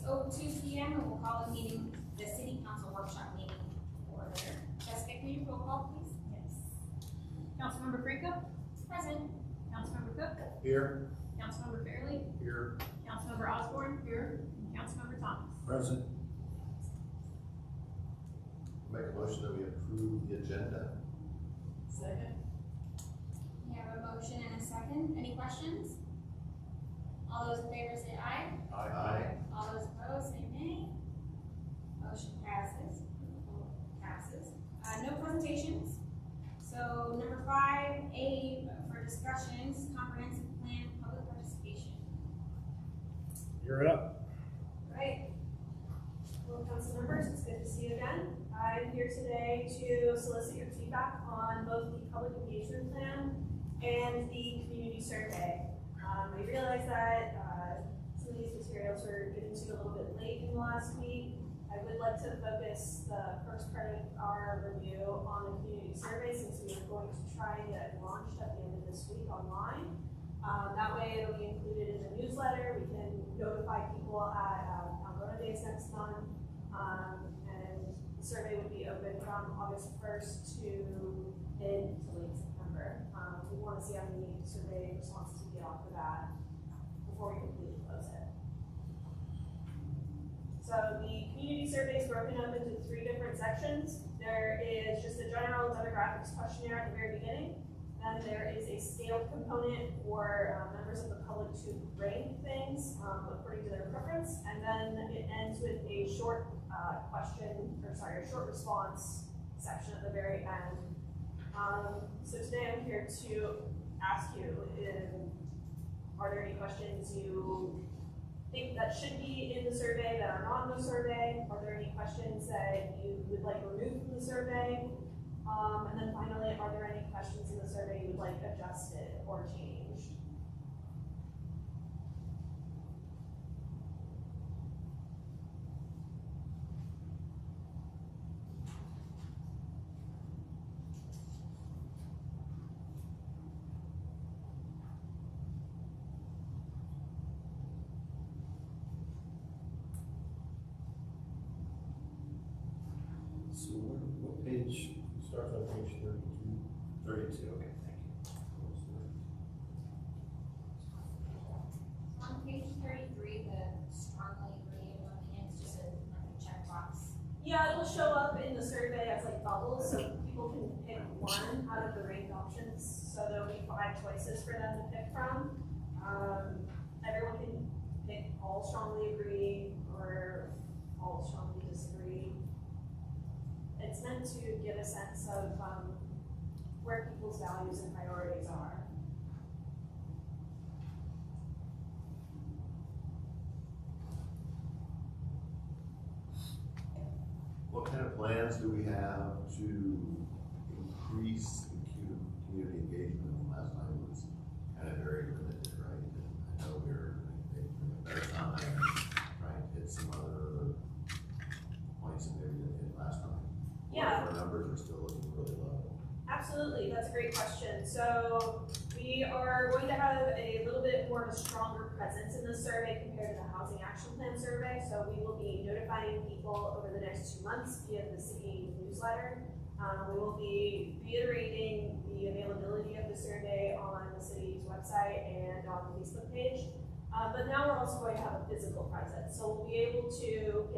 6:02 p.m. and we'll call the meeting, the City Council Workshop meeting to order. Jessica, can you roll call, please? Yes. Councilmember Franco? Present. Councilmember Cook? Here. Councilmember Fairley? Here. Councilmember Osborne? Here. And Councilmember Thomas? Present. Make a motion that we approve the agenda. Second. We have a motion and a second. Any questions? All those in favor say aye. Aye. All those opposed say nay. Motion passes. No presentations. So number 5A for discussions, comprehensive plan, public participation. You're up. Right. Well, council members, it's good to see you again. I'm here today to solicit your feedback on both the public engagement plan and the community survey. I realize that some of these materials were given to you a little bit late in the last week. I would like to focus the first part of our review on the community survey, since we are going to try and get it launched at the end of this week online. That way it'll be included in the newsletter. We can notify people at Algona Days next month. And the survey would be open from August 1st to mid to late September. We want to see how many survey responses we get off of that before we completely close it. So the community survey is broken up into 3 different sections. There is just a general demographics questionnaire at the very beginning. Then there is a scaled component for members of the public to rank things according to their preference. And then it ends with a short a short response section at the very end. So today I'm here to ask you, are there any questions you think that should be in the survey that are not in the survey? Are there any questions that you would like removed from the survey? And then finally, are there any questions in the survey you would like adjusted or changed? So what page? Starts on page 32. 32, okay, thank you. On page 33, the strongly agree opinions, just a checkbox. Yeah, it'll show up in the survey as like bubbles, so people can pick one out of the ranked options. So there'll be 5 choices for them to pick from. Everyone can pick all strongly agree or all strongly disagree. It's meant to give a sense of where people's values and priorities are. What kind of plans do we have to increase the community engagement? Last night was kind of very limited, right? And I know we're making a better time trying to hit some other points that maybe didn't hit last time. Yeah. Our numbers are still looking really low. Absolutely, that's a great question. So we are going to have a little bit more of a stronger presence in this survey compared to the Housing Action Plan survey. So we will be notifying people over the next 2 months via the city newsletter. We will be reiterating the availability of the survey on the city's website and on the Facebook page. But now we're also going to have a physical presence. So we'll be able to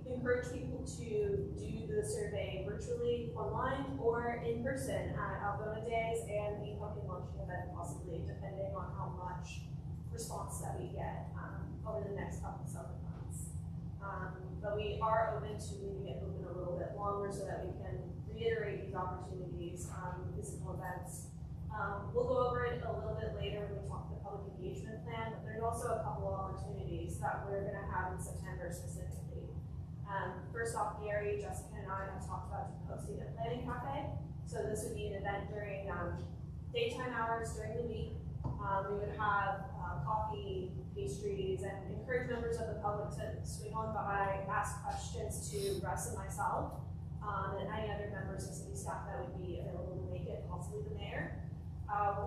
encourage people to do the survey virtually, online, or in person at Algona Days and the pumpkin launching event, possibly, depending on how much response that we get over the next couple of summer months. But we are open to leaving it open a little bit longer so that we can reiterate these opportunities, physical events. We'll go over it a little bit later when we talk the public engagement plan, but there's also a couple of opportunities that we're going to have in September specifically. First off, Gary, Jessica, and I have talked about hosting a planning cafe. So this would be an event during daytime hours during the week. We would have coffee, pastries, and encourage members of the public to swing on by, ask questions to Russ and myself, and any other members of city staff that would be available to make it, possibly the mayor.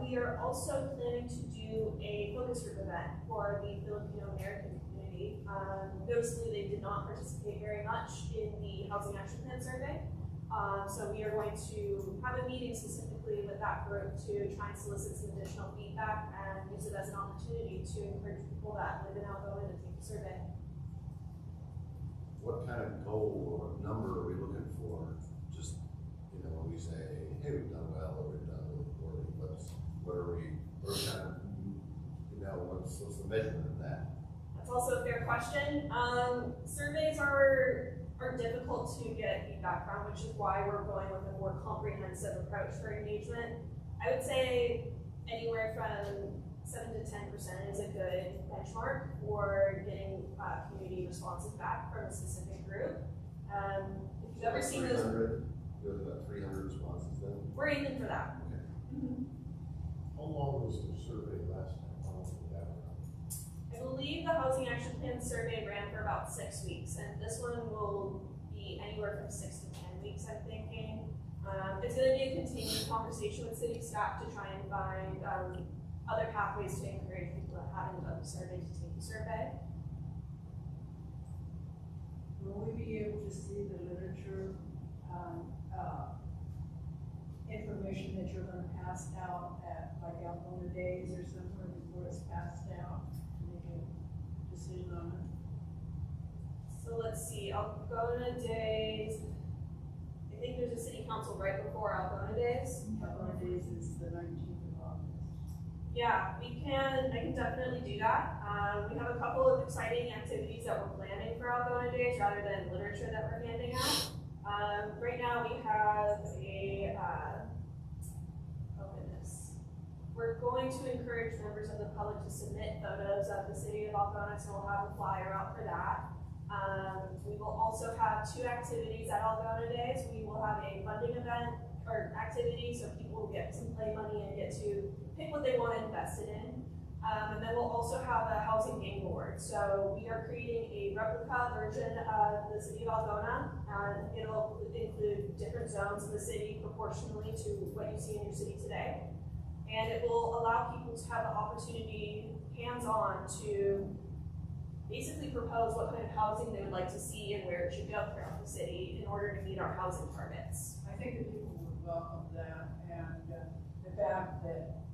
We are also planning to do a focus group event for the Filipino American community. Noticeably, they did not participate very much in the Housing Action Plan survey. So we are going to have a meeting specifically with that group to try and solicit some additional feedback and use it as an opportunity to encourage people that live in Algona to take the survey. What kind of goal or number are we looking for? Just, you know, when we say, hey, we've done well, or we've done really poorly, what are we kind of, you know, what's the measurement of that? That's also a fair question. Surveys are difficult to get feedback from, which is why we're going with a more comprehensive approach for engagement. I would say anywhere from 7 to 10% is a good benchmark for getting community responses back from a specific group. If you've ever seen those, There's about 300 responses then? we're aiming for that. Okay. How long was the survey last time? How long did that run? I believe the Housing Action Plan survey ran for about 6 weeks, and this one will be anywhere from 6 to 10 weeks, I'm thinking. It's going to be a continued conversation with city staff to try and find other pathways to encourage people that haven't done the survey to take the survey. Will we be able to see the literature, information that you're gonna pass out at like Algona Days or somewhere before it's passed out to make a decision on it? So let's see, Algona Days, I think there's a city council right before Algona Days. Algona Days is the 19th of August. Yeah, I can definitely do that. We have a couple of exciting activities that we're planning for Algona Days rather than literature that we're handing out. Right now we have we're going to encourage members of the public to submit photos of the city of Algona, so we'll have a flyer out for that. We will also have 2 activities at Algona Days. We will have a funding event or activity, so people will get some play money and get to pick what they want to invest it in. And then we'll also have a housing game board. So we are creating a replica version of the city of Algona, and it'll include different zones in the city proportionally to what you see in your city today. And it will allow people to have the opportunity, hands-on, to basically propose what kind of housing they would like to see and where it should go throughout the city in order to meet our housing targets. I think that people would welcome that, and the fact that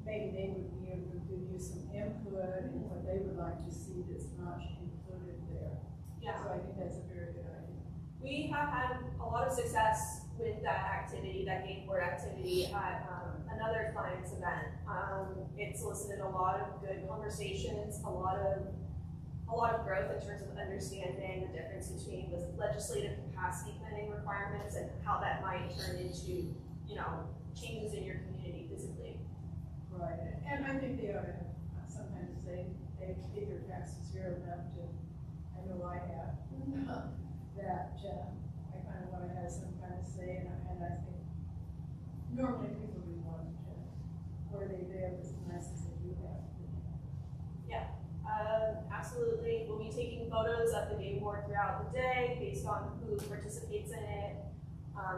maybe they would be able to give you some input in what they would like to see that's not included there. Yeah. So I think that's a very good idea. We have had a lot of success with that activity, that game board activity at another client's event. It solicited a lot of good conversations, a lot of growth in terms of understanding the difference between the legislative capacity planning requirements and how that might turn into, you know, changes in your community physically. Right, and I think they ought to sometimes say, they get your taxes here enough to, I know I have, that I kind of want to have some kind of say, and I think normally people do want to, where they live as nice as they do have. Yeah, absolutely. We'll be taking photos of the game board throughout the day based on who participates in it.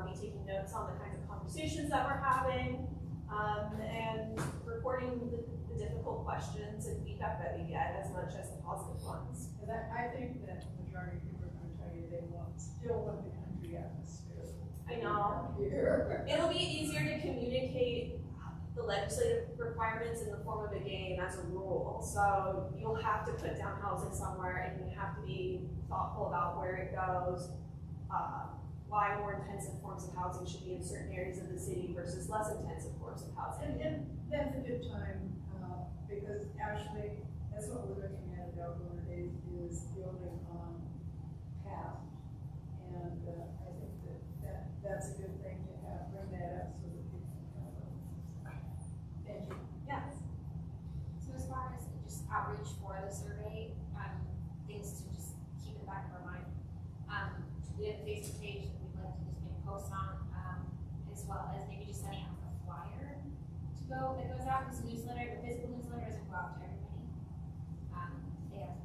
Be taking notes on the kinds of conversations that we're having, and recording the difficult questions and feedback that we get as much as the positive ones. Because I think that the majority of people are going to tell you they still want the country atmosphere. I know. Here. It'll be easier to communicate the legislative requirements in the form of a game as a rule. So you'll have to put down housing somewhere, and you have to be thoughtful about where it goes, why more intensive forms of housing should be in certain areas of the city versus less intensive forms of housing. And that's a good time, because actually, that's what we're looking at Algona Days, is building on past. And I think that's a good thing to have, bring that up so that people can kind of. Thank you. Yes. So as far as just outreach for the survey, things to just keep in the back of our mind. We have a Facebook page that we'd like to just make posts on, as well as maybe just sending out a flyer that goes out, because newsletter, the physical newsletter doesn't go out to everybody. They have,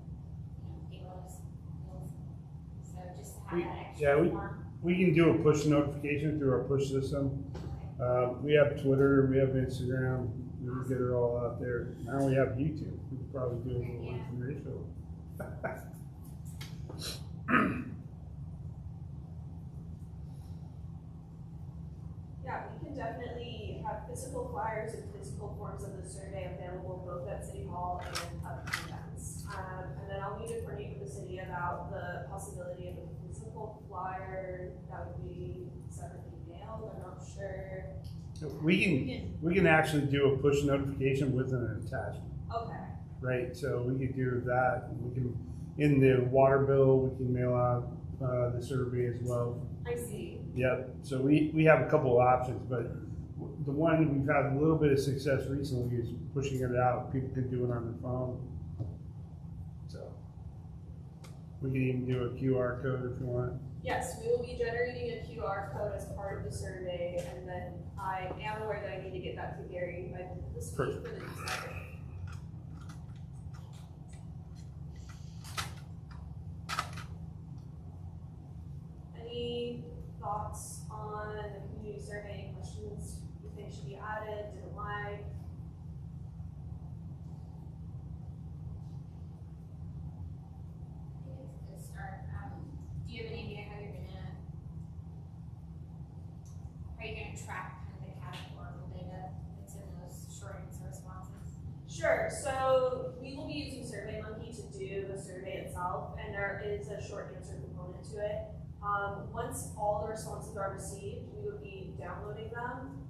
paperless bills. So just to have that extra form. We can do a push notification through our push system. We have Twitter, we have Instagram, we can get it all out there. Now we have YouTube. We could probably do a little information. flyers and physical forms of the survey available both at City Hall and other events. And then I'll need to coordinate with the city about the possibility of a physical flyer that would be separately mailed. I'm not sure. We can actually do a push notification with an attachment, Okay. right? So we could do that. We can, in the water bill, we can mail out the survey as well. I see. Yep. So we have a couple of options, but the one we've had a little bit of success recently is pushing it out. People can do it on their phone. So we can even do a QR code if you want. Yes, we will be generating a QR code as part of the survey, and then I am aware that I need to get that to Gary by the end of this week for the newsletter. Any thoughts on the community survey? Any questions you think should be added, didn't like? I think it's a good start. Do you have any idea how you're gonna track kind of the categorical data that's in those short answer responses? Sure, so we will be using SurveyMonkey to do the survey itself, and there is a short answer component to it. Once all the responses are received, we will be downloading them.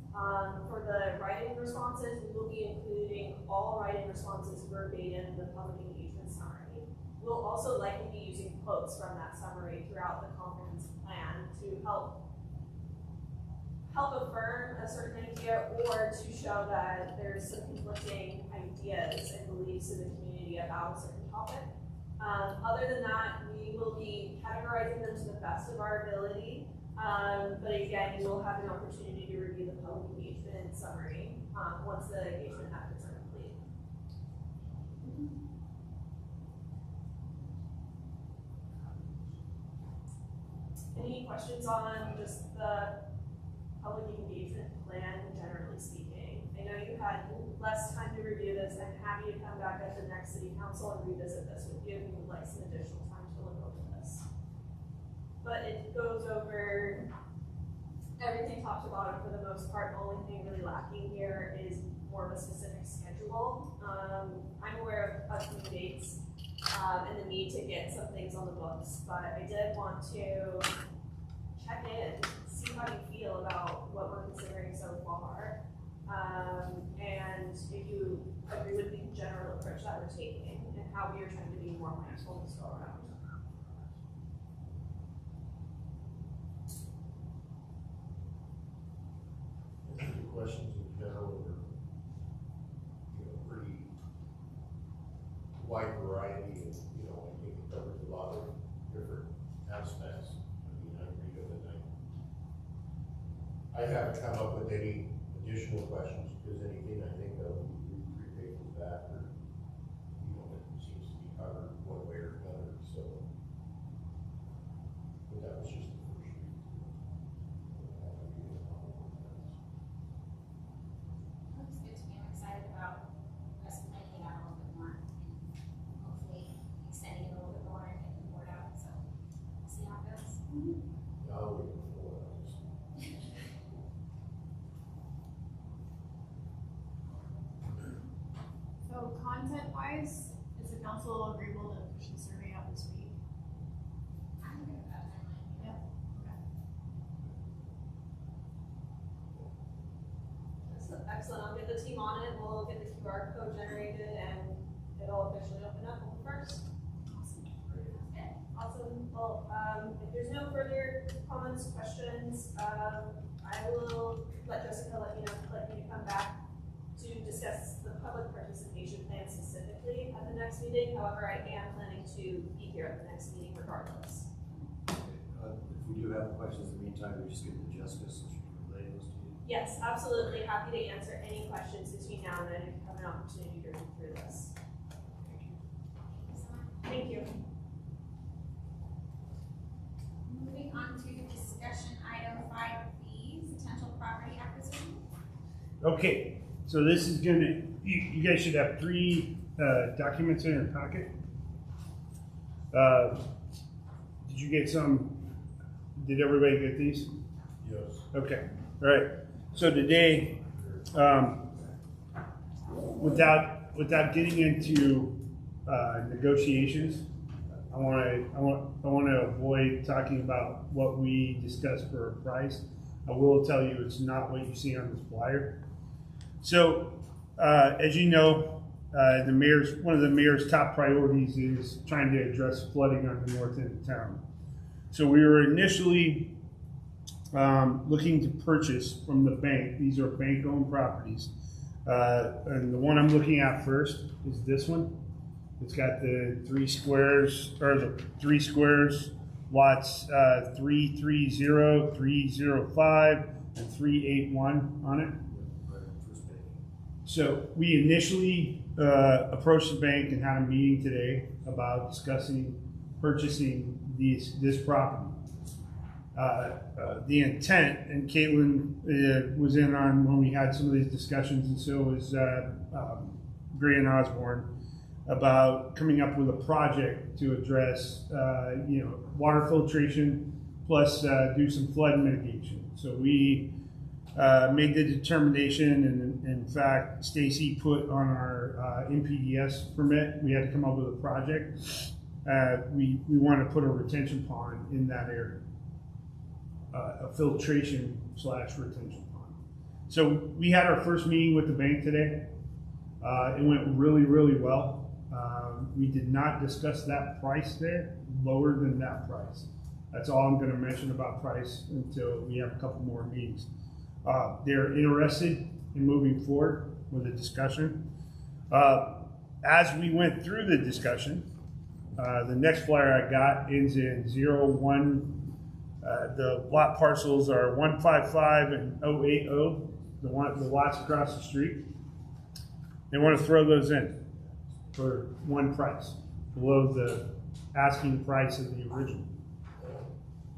For the write-in responses, we will be including all write-in responses verbatim in the public engagement summary. We'll also likely be using quotes from that summary throughout the comprehensive plan to help affirm a certain idea or to show that there's some conflicting ideas and beliefs in the community about a certain topic. Other than that, we will be categorizing them to the best of our ability. But again, you will have an opportunity to review the public engagement summary once the engagement methods are complete. Any questions on just the public engagement plan, generally speaking? I know you had less time to review this. I'm happy to come back at the next city council and revisit this with you if you would like some additional time to look over this. But it goes over everything top to bottom for the most part. The only thing really lacking here is more of a specific schedule. I'm aware of upcoming dates and the need to get some things on the books, but I did want to check in, see how you feel about what we're considering so far, and if you agree with the general approach that we're taking and how we are trying to be more mindful this go around. I think the questions in general are, pretty wide variety, and, I think it covers a lot of different aspects. I read them and I haven't come up with any additional questions, because anything I think of, we read 3 pages back, or, it seems to be covered one way or another, so. But that was just the first read. Looks good to me. I'm excited about us planning it out a little bit more and hopefully extending it a little bit more and getting the word out. So we'll see how it goes. Now we can go on. So content-wise, is the council agreeable to push the survey out this week? I'm good about timeline. Yeah. Excellent, I'll get the team on it, we'll get the QR code generated, and it'll officially open up on the 1st. Awesome, well, if there's no further comments, questions, I will let Jessica let you come back to discuss the public participation plan specifically at the next meeting. However, I am planning to be here at the next meeting regardless. If we do have questions in the meantime, we just get to Jessica so she can relay those to you. Yes, absolutely, happy to answer any questions between now and then if you have an opportunity to read through this. Thank you. Moving on to discussion item 5B, potential property acquisition. Okay, so this is gonna, you guys should have 3 documents in your packet. Did you get some, did everybody get these? Yes. Okay, all right. So today, Without getting into negotiations, I want to avoid talking about what we discussed for a price. I will tell you it's not what you see on this flyer. So, as you know, one of the mayor's top priorities is trying to address flooding on the north end of town. So we were initially looking to purchase from the bank. These are bank-owned properties. And the one I'm looking at first is this one. It's got the three squares, lots 330, 305, and 381 on it. So we initially approached the bank and had a meeting today about discussing purchasing this property. The intent, and Caitlin was in on when we had some of these discussions, and so was Gray and Osborne, about coming up with a project to address, water filtration plus do some flood mitigation. So we made the determination, and in fact, Stacy put on our NPDS permit, we had to come up with a project. We want to put a retention pond in that area, a filtration / retention pond. So we had our first meeting with the bank today. It went really, really well. We did not discuss that price there, lower than that price. That's all I'm going to mention about price until we have a couple more meetings. They're interested in moving forward with the discussion. As we went through the discussion, the next flyer I got ends in 01. The lot parcels are 155 and 080, the lots across the street. They want to throw those in for one price, below the asking price of the original.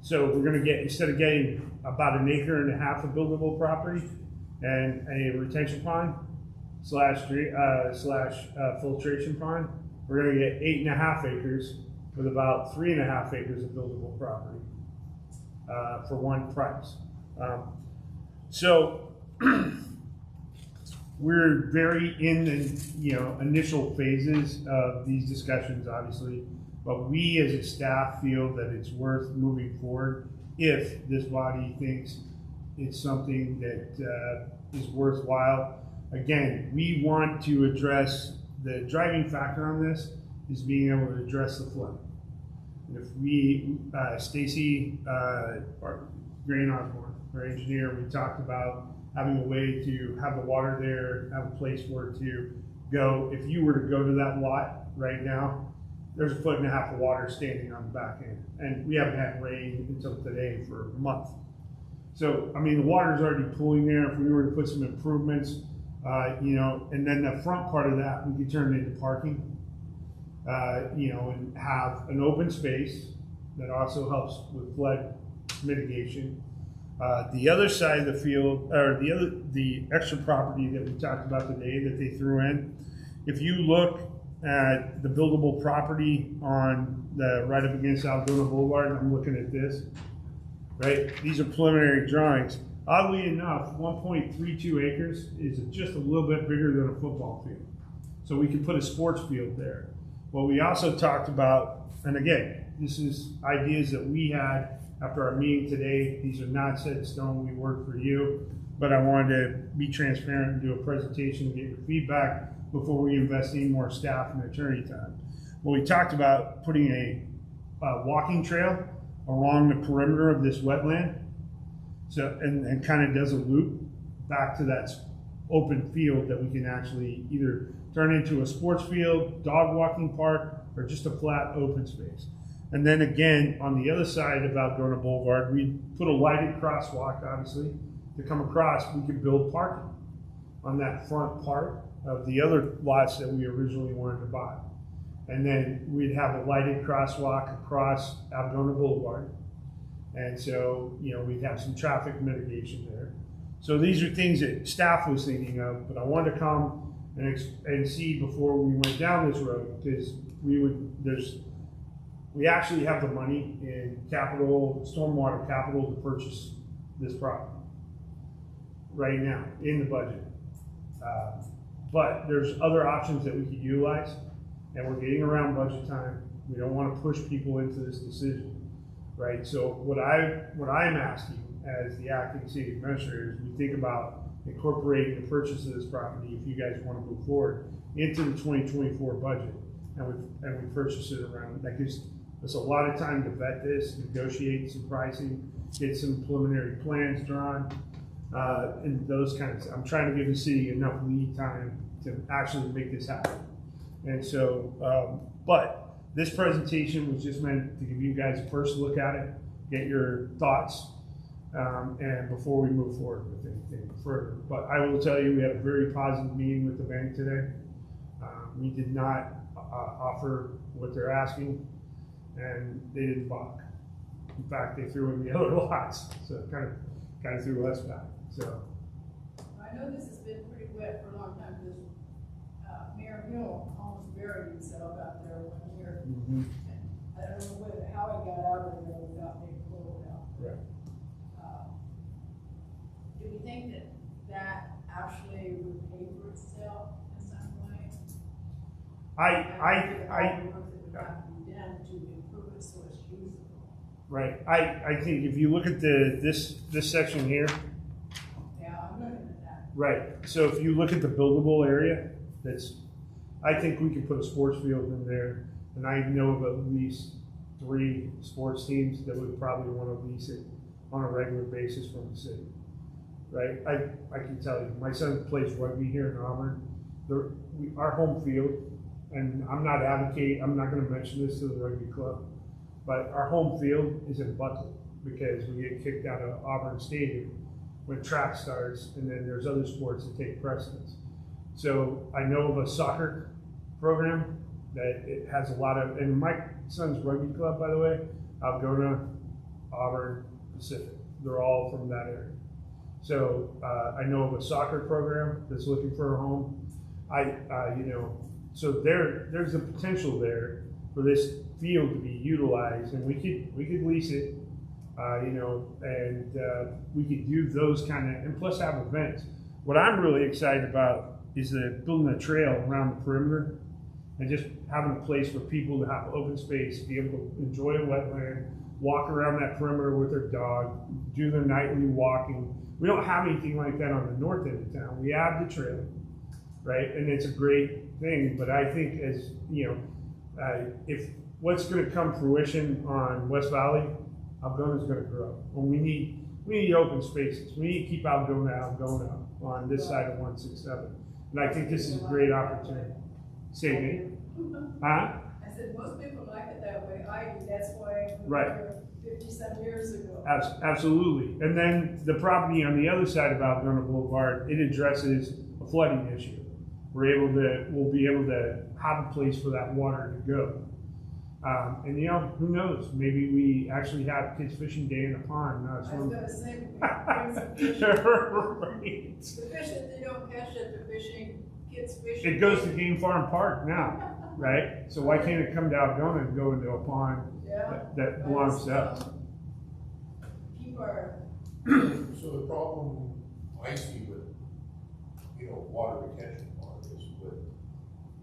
So we're going to get, instead of getting about 1.5 acres of buildable property and a retention pond / filtration pond, we're going to get 8.5 acres with about 3.5 acres of buildable property for one price. So we're very in the initial phases of these discussions, obviously, but we as a staff feel that it's worth moving forward if this body thinks it's something that is worthwhile. Again, we want to address the driving factor on this is being able to address the flood. And if we, Stacy, or Gray Osborne, our engineer, we talked about having a way to have the water there, have a place for it to go. If you were to go to that lot right now, there's 1.5 feet of water standing on the back end. And we haven't had rain until today for a month. So, I mean, the water's already pooling there. If we were to put some improvements, and then the front part of that, we could turn it into parking, and have an open space that also helps with flood mitigation. The other side of the field, or the extra property that we talked about today that they threw in, if you look at the buildable property on the right up against Algona Boulevard, I'm looking at this, right? These are preliminary drawings. Oddly enough, 1.32 acres is just a little bit bigger than a football field. So we could put a sports field there. What we also talked about, and again, this is ideas that we had after our meeting today. These are not set in stone, we work for you, but I wanted to be transparent and do a presentation and get your feedback before we invest any more staff and attorney time. Well, we talked about putting a walking trail along the perimeter of this wetland, so and kind of does a loop back to that open field that we can actually either turn into a sports field, dog walking park, or just a flat open space. And then again, on the other side of Algona Boulevard, we put a lighted crosswalk, obviously. To come across, we could build parking on that front part of the other lots that we originally wanted to buy. And then we'd have a lighted crosswalk across Algona Boulevard. And so, we'd have some traffic mitigation there. So these are things that staff was thinking of, but I wanted to come and see before we went down this road, because we actually have the money in stormwater capital to purchase this property right now in the budget. But there's other options that we could utilize, and we're getting around budget time. We don't want to push people into this decision, right? So what I'm asking as the acting city administrator is we think about incorporating the purchase of this property, if you guys want to move forward, into the 2024 budget, and we purchase it around. That gives us a lot of time to vet this, negotiate some pricing, get some preliminary plans drawn, and those kinds. I'm trying to give the city enough lead time to actually make this happen. And so, but this presentation was just meant to give you guys a first look at it, get your thoughts, and before we move forward with anything further. But I will tell you, we had a very positive meeting with the bank today. We did not offer what they're asking, and they didn't balk. In fact, they threw in the other lots, so it kind of threw us back. So I know this has been pretty wet for a long time, because Mayor Hill almost buried himself out there 1 year. I don't know how he got out of there without being pulled out. Right. Do we think that actually would pay for itself in some way? I All the work that would have to be done to improve it so it's usable. right. I think if you look at this section here, Yeah, I'm looking at that. right. So if you look at the buildable area, I think we can put a sports field in there, and I know of at least 3 sports teams that would probably want to lease it on a regular basis from the city. Right? I can tell you, my son plays rugby here in Auburn. Our home field, and I'm not going to mention this to the rugby club, but our home field is in Buckley because we get kicked out of Auburn Stadium when track starts, and then there's other sports that take precedence. So I know of a soccer program that it has a lot of, and my son's rugby club, by the way, Algona, Auburn, Pacific, they're all from that area. So I know of a soccer program that's looking for a home. So there's a potential there for this field to be utilized, and we could lease it, and we could do those kind of, and plus have events. What I'm really excited about is building a trail around the perimeter and just having a place for people to have open space, be able to enjoy a wetland, walk around that perimeter with their dog, do their nightly walking. We don't have anything like that on the north end of town. We have the trail, right? And it's a great thing, but I think as, if what's gonna come fruition on West Valley, Algona's gonna grow. And we need open spaces. We need to keep Algona on this side of 167. And I think this is a great opportunity. Say me? Huh? I said, most people like it that way. I do. That's why we Right. were 50-some years ago. Absolutely. And then the property on the other side of Algona Boulevard, it addresses a flooding issue. We'll be able to have a place for that water to go. And who knows? Maybe we actually have kids fishing day in a pond. I was gonna say, we bring some fish. Right. The fish that they don't catch at the kids fishing. It goes to Game Farm Park now, right? So why can't it come to Algona and go into a pond Yeah. that belongs to us? Keep our, So the problem I see with, water retention pond is with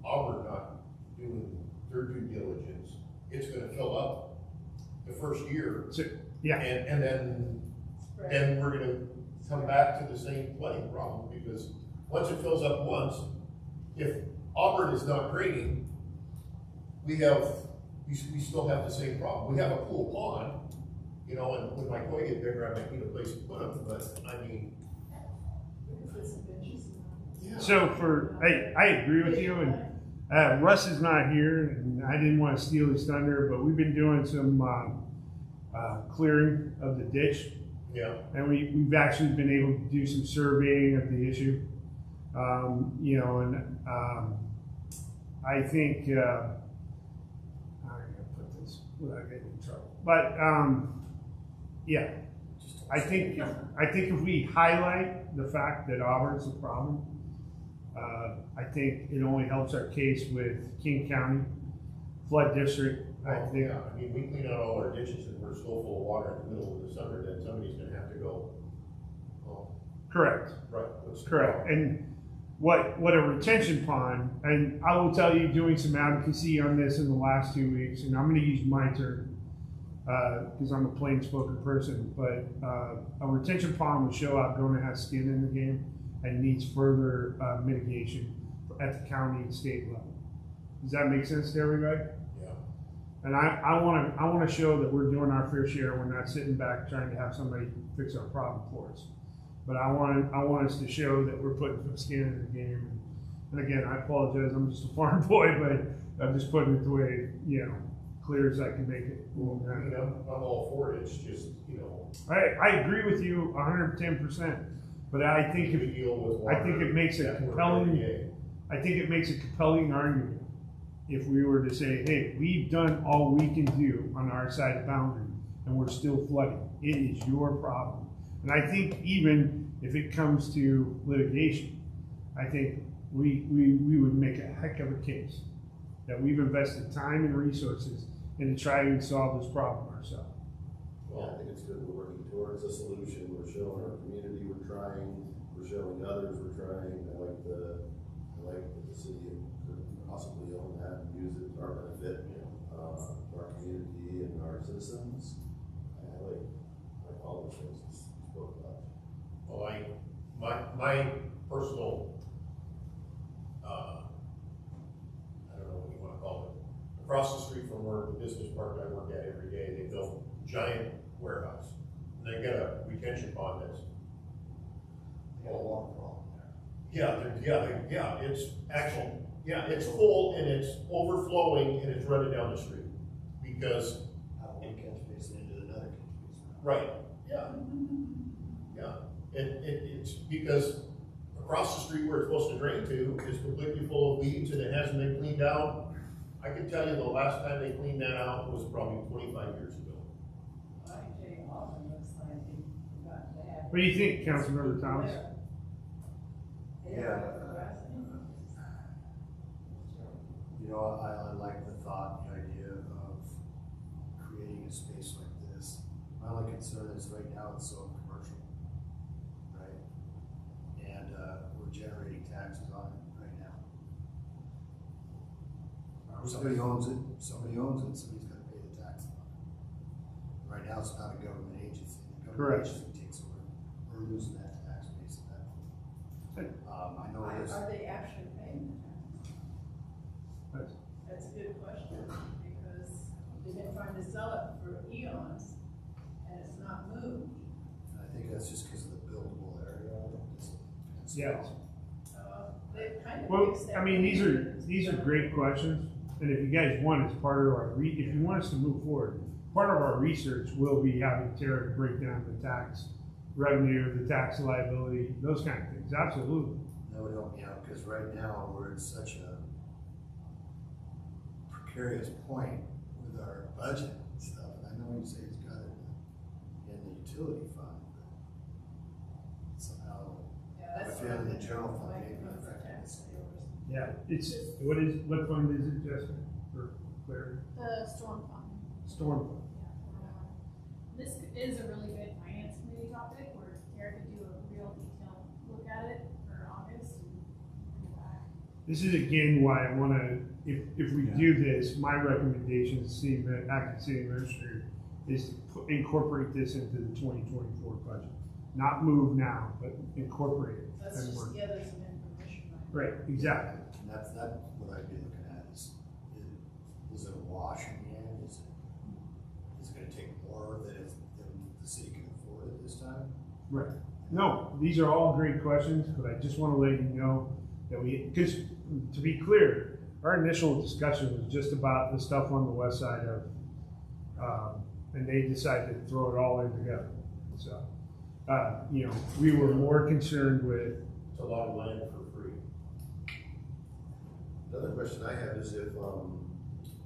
Auburn not doing their due diligence, it's gonna fill up the first year. Yeah. And then we're gonna come back to the same flooding problem, because once it fills up once, if Auburn is not draining, we still have the same problem. We have a pool pond, and when my koi get bigger, I might need a place to put them, but I mean. put some benches in. Yeah. So I agree with you, and Russ is not here, and I didn't want to steal his thunder, but we've been doing some clearing of the ditch. Yeah. And we've actually been able to do some surveying of the issue. I think, I'm gonna put this without getting in trouble. But, yeah, I think if we highlight the fact that Auburn's a problem, I think it only helps our case with King County flood district. I think. Yeah, I mean, we clean out all our ditches and we're still full of water in the middle of the summer, then somebody's gonna have to go. Oh, Correct. right. What's the Correct. problem? And what a retention pond, and I will tell you, doing some advocacy on this in the last 2 weeks, and I'm gonna use my term, because I'm a plain spoken person, but a retention pond will show Algona has skin in the game and needs further mitigation at the county and state level. Does that make sense to everybody? Yeah. And I wanna show that we're doing our fair share. We're not sitting back trying to have somebody fix our problem for us. But I want us to show that we're putting some skin in the game. And again, I apologize, I'm just a farm boy, but I'm just putting it the way, clear as I can make it. I'm all for it, it's just, I agree with you 110%, but I think we deal with water. I think it makes a compelling argument if we were to say, hey, we've done all we can do on our side of boundary and we're still flooding. It is your problem. And I think even if it comes to litigation, I think we would make a heck of a case that we've invested time and resources into trying to solve this problem ourselves. Well, I think it's good we're working towards a solution. We're showing our community we're trying. We're showing others we're trying. I like that the city could possibly own that and use it to our benefit, our community and our citizens. I like all the things you spoke about. Well, my personal, I don't know what you want to call it. Across the street from where the business park I work at every day, they built a giant warehouse. And they got a retention pond that's. They got a water problem there. It's full and it's overflowing and it's running down the street. Because. Out of one catch basin into another catch basin. Right, yeah. It's because across the street where it's supposed to drain to is completely full of weeds and it hasn't been cleaned out. I can tell you the last time they cleaned that out was probably 25 years ago. What do you think, Councilmember Thomas? Yeah. I like the thought, the idea of creating a space like this. My only concern is right now it's so commercial, right? And we're generating taxes on it right now. Somebody owns it, somebody's gotta pay the tax on it. Right now, it's not a government agency. The government Correct. agency takes over. We're losing that tax base at that point. I know there's. Are they actually paying the tax? That's- That's a good question, because they've been trying to sell it for eons, and it's not moved. I think that's just because of the buildable area. Yes. They've kind of Well, fixed that. I mean, these are great questions, and if you guys want, as part of our if you want us to move forward, part of our research will be having Tara break down the tax revenue, the tax liability, those kind of things. Absolutely. That would help me out, because right now, we're in such a precarious point with our budget and stuff. And I know you say it's got it in the utility fund, but somehow, Yeah, that's if you have the what general I'm fund, like, maybe for not affect tax it. payers. Yeah, what fund is it, Jessica? For clarity, The storm fund. storm fund. This is a really good finance committee topic where Tara could do a real detailed look at it for August and bring it back. This is again why I want to, if we do this, my recommendation as acting city administrator is to incorporate this into the 2024 budget. Not move now, but incorporate it. Let's and just work. gather some information. Right, exactly. And that's what I'd be looking at is it a wash in the end? Is it gonna take more than the city can afford at this time? Right. No, these are all great questions, but I just want to let you know that because to be clear, our initial discussion was just about the stuff on the west side of, and they decided to throw it all in together. So, we were more concerned with. It's a lot of land for free. Another question I have is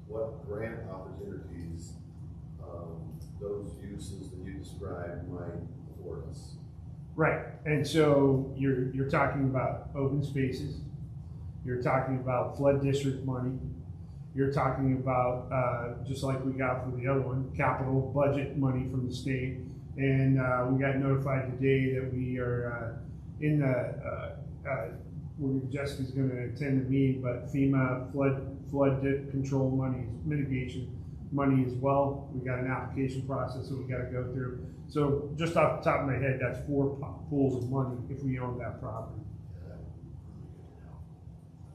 what grant opportunities, those uses that you described might afford us? Right, and so you're talking about open spaces, you're talking about flood district money, you're talking about, just like we got for the other one, capital budget money from the state, and we got notified today that we are in the Jessica's gonna attend the meeting, but FEMA flood control money, mitigation money as well. We got an application process that we gotta go through. So just off the top of my head, that's 4 pools of money if we own that property. Yeah, that would be really good to know.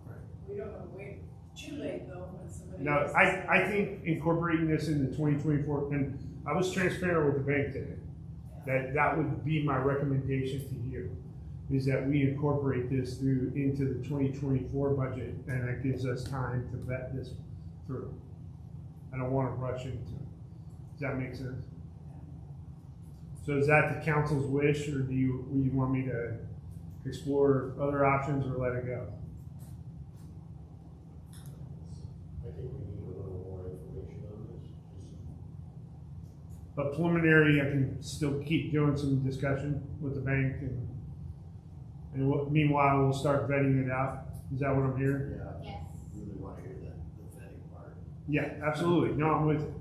Right. We don't wanna wait too late though, when somebody. Now, else is- I think incorporating this into 2024, and I was transparent with the bank today, that would be my recommendation to you, is that we incorporate this into the 2024 budget, and that gives us time to vet this through. I don't wanna rush into it. Does that make sense? So is that the council's wish, or do you want me to explore other options or let it go? I think we need a little more information on this, But preliminary, I can still keep doing some discussion with the bank, and meanwhile, we'll start vetting it out. Is that what I'm hearing? Yeah, Yes. I really wanna hear that, the vetting part. Yeah, absolutely. No, I'm with you.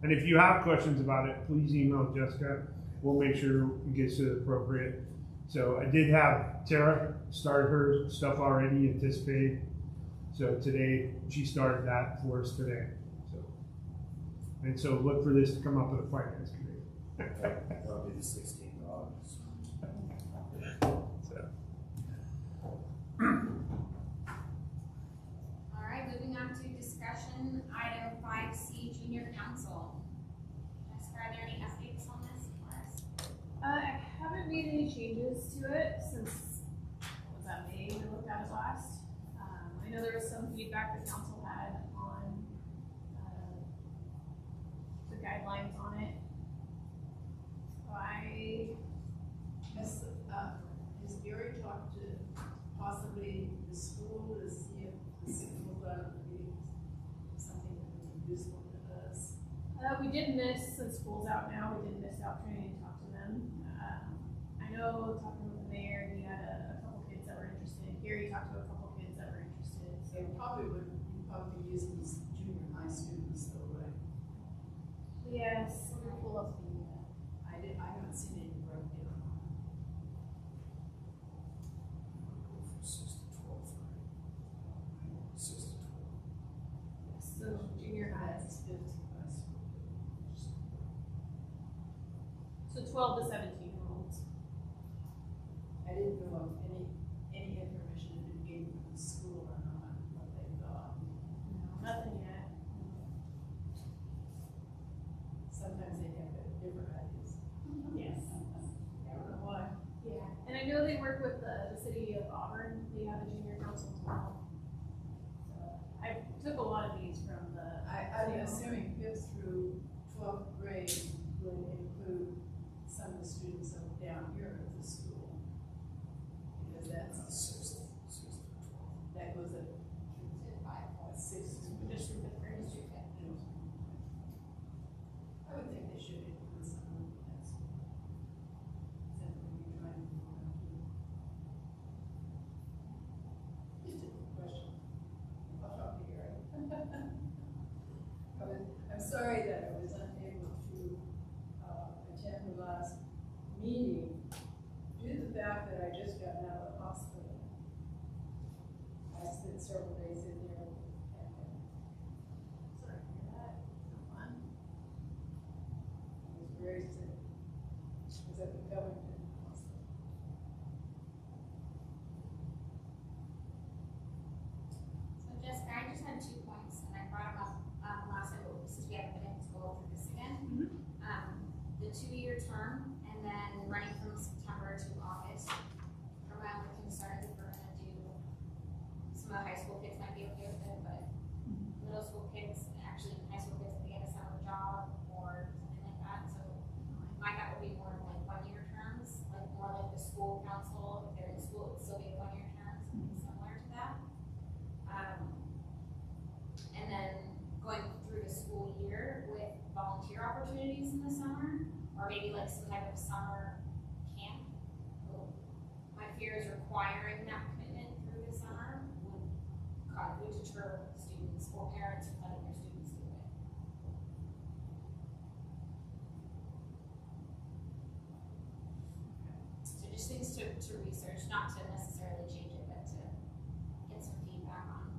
And if you have questions about it, please email Jessica. We'll make sure it gets to the appropriate. So I did have Tara start her stuff already anticipated. So today, she started that for us today. And so look for this to come up with a finance committee. That'll be the 16th of August. So, All right, moving on to discussion, item 5C, junior council. Jessica, are there any updates on this for us? I haven't made any changes to it since, what was that, May, we looked at it last. I know there was some feedback the council had on, the guidelines on it. Has Gary talked to possibly the school to see if the school would be something that would be useful to us? We did miss, since school's out now, we did miss the opportunity to talk to them. I know, talking with the mayor, he had a couple kids that were interested. Gary talked to a couple kids that were interested, so. They probably would, you'd probably be using these junior high students though, right? Yes, we're full of the, I haven't seen any breakdown on it. Go from 6 to 12, right? 6 to 12. so junior high, That's 50 high school. so 12 to 17 year olds. I didn't know if any information had been given from the school or not, what they thought. No, nothing yet. Sometimes they have different ideas. Yes. I don't know why. Yeah, and I know they work with the city of Auburn, they have a junior council as well. So I took a lot of these from the. I'm assuming 5th through 12th grade would include some of the students that are down here at the school. Because that's, 6 to 12. that goes at To 5. 6 to Just through fifth grade. I would think they should include some of that. Something we try and do. Just a question. I'll talk to Gary. I'm sorry that I was unable to attend the last meeting due to the fact that I just got out of the hospital. I spent several days in there and Sorry to hear that. Not fun. I was very sick. I was at the Covington Hospital. So Jessica, I just had 2 points, and I brought them up, last time, but since we haven't been able to go over this again. The 2-year term, and then running from September to August. Are my only concerns if we're gonna do, some of the high school kids might be okay with it, but middle school kids, actually high school kids, if they get a summer job or something like that, so my thought would be more like 1-year terms, like more like the school council, if they're in school, it'd still be a 1-year term, something similar to that. And then going through the school year with volunteer opportunities in the summer, or maybe like some type of summer camp. My fear is requiring that commitment through the summer would deter students or parents from letting their students do it. So just things to to research, not to necessarily change it, but to get some feedback on.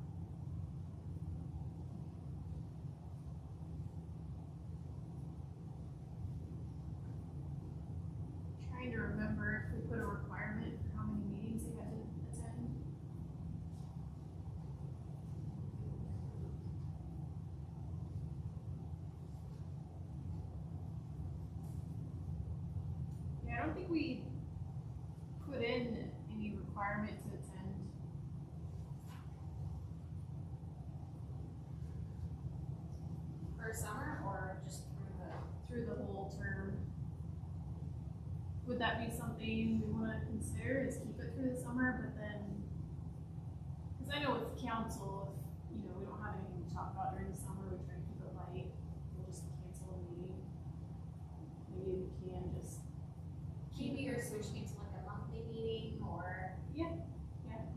Trying to remember if we put a requirement for how many meetings they had to attend. Yeah, I don't think we put in any requirement to attend. For summer or just Through the whole term. Would that be something we wanna consider, is keep it through the summer, but then, cause I know with council, if, we don't have anything to talk about during the summer, we try to keep it light, we'll just cancel a meeting. Maybe we can just, maybe you're switching it to like a monthly meeting or Yeah.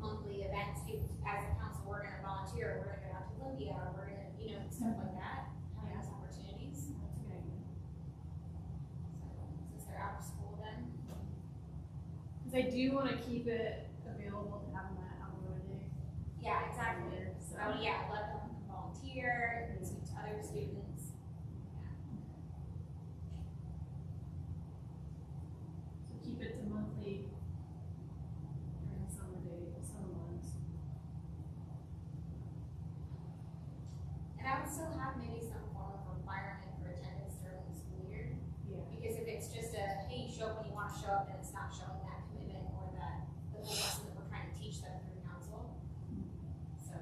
monthly events. Hey, as a council, we're gonna volunteer, we're gonna go out to Olympia, or we're gonna, stuff like that, having those opportunities. that's a good idea. So, since they're out of school then. Cause I do wanna keep it available to have them at Algona Day. Yeah, exactly. There, so. So, yeah, let them volunteer and speak to other students. So keep it to monthly during the summer months. And I would still have maybe some form of requirement for attendance during the school year. Yeah. Because if it's just a, hey, you show up when you wanna show up, then it's not showing that commitment or that, the whole lesson that we're trying to teach them through council. So.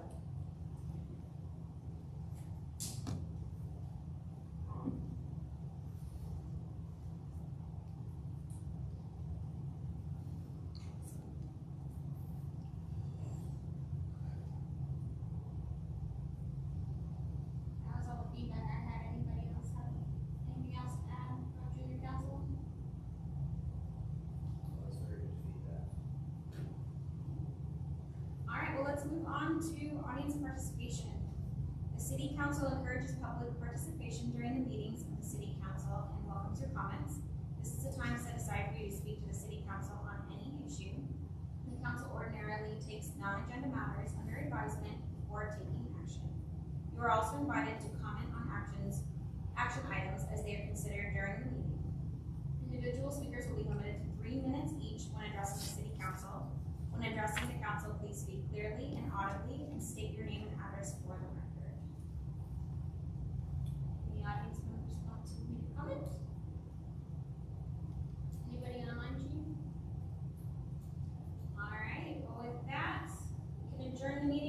That was all the feedback I had. Anybody else have anything else to add about junior council? That's very good feedback. All right, well, let's move on to audience participation. The city council encourages public participation during the meetings of the city council and welcomes your comments. This is a time set aside for you to speak to the city council on any issue. The council ordinarily takes non-agenda matters under advisement before taking action. You are also invited to comment on action items as they are considered during the meeting. Individual speakers will be limited to 3 minutes each when addressing